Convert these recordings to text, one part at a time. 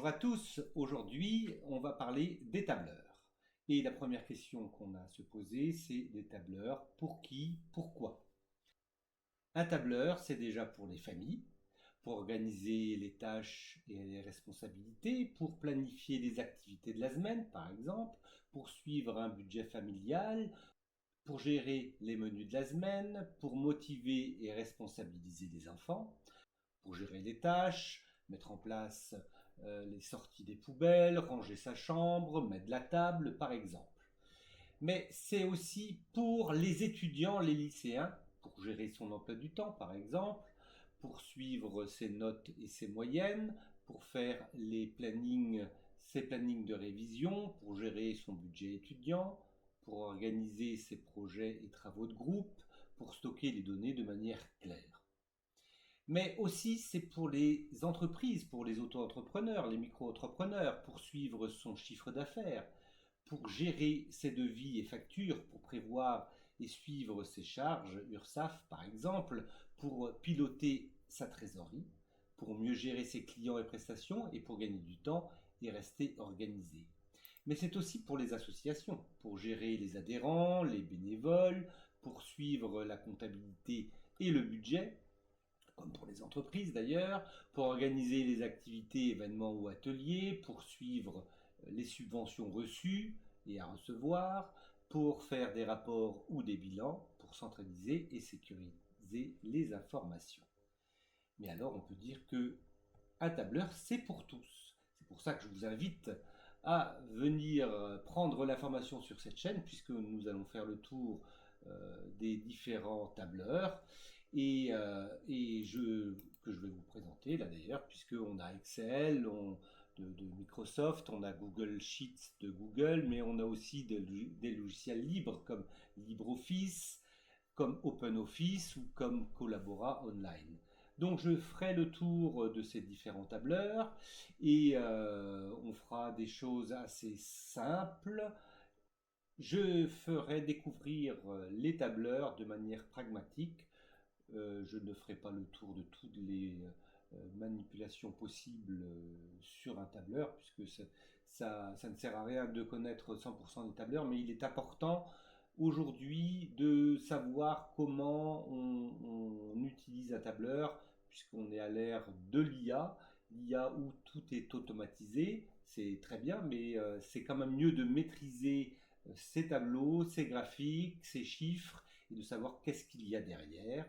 Bonjour à tous, aujourd'hui on va parler des tableurs. Et la première question qu'on a à se poser, c'est des tableurs pour qui, pourquoi? Un tableur, c'est déjà pour les familles, pour organiser les tâches et les responsabilités, pour planifier les activités de la semaine par exemple, pour suivre un budget familial, pour gérer les menus de la semaine, pour motiver et responsabiliser les enfants, pour gérer les tâches, mettre en place les sorties des poubelles, ranger sa chambre, mettre la table par exemple. Mais c'est aussi pour les étudiants, les lycéens, pour gérer son emploi du temps par exemple, pour suivre ses notes et ses moyennes, pour faire ses plannings de révision, pour gérer son budget étudiant, pour organiser ses projets et travaux de groupe, pour stocker les données de manière claire. Mais aussi, c'est pour les entreprises, pour les auto-entrepreneurs, les micro-entrepreneurs, pour suivre son chiffre d'affaires, pour gérer ses devis et factures, pour prévoir et suivre ses charges, URSSAF par exemple, pour piloter sa trésorerie, pour mieux gérer ses clients et prestations et pour gagner du temps et rester organisé. Mais c'est aussi pour les associations, pour gérer les adhérents, les bénévoles, pour suivre la comptabilité et le budget, comme pour les entreprises d'ailleurs, pour organiser les activités, événements ou ateliers, pour suivre les subventions reçues et à recevoir, pour faire des rapports ou des bilans, pour centraliser et sécuriser les informations. Mais alors on peut dire que un tableur, c'est pour tous. C'est pour ça que je vous invite à venir prendre l'information sur cette chaîne, puisque nous allons faire le tour des différents tableurs que je vais vous présenter là d'ailleurs, puisqu'on a Excel, de Microsoft, on a Google Sheets de Google, mais on a aussi des logiciels libres comme LibreOffice, comme OpenOffice ou comme Collabora Online. Donc je ferai le tour de ces différents tableurs et on fera des choses assez simples. Je ferai découvrir les tableurs de manière pragmatique. Je ne ferai pas le tour de toutes les manipulations possibles sur un tableur, puisque ça ne sert à rien de connaître 100% des tableurs, mais il est important aujourd'hui de savoir comment on utilise un tableur, puisqu'on est à l'ère de l'IA, l'IA où tout est automatisé, c'est très bien, mais c'est quand même mieux de maîtriser ces tableaux, ces graphiques, ces chiffres, et de savoir qu'est-ce qu'il y a derrière.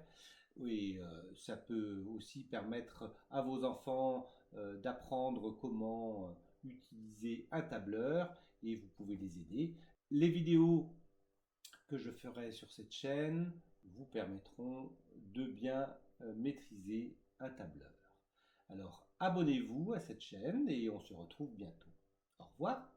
Oui, ça peut aussi permettre à vos enfants d'apprendre comment utiliser un tableur et vous pouvez les aider. Les vidéos que je ferai sur cette chaîne vous permettront de bien maîtriser un tableur. Alors abonnez-vous à cette chaîne et on se retrouve bientôt. Au revoir.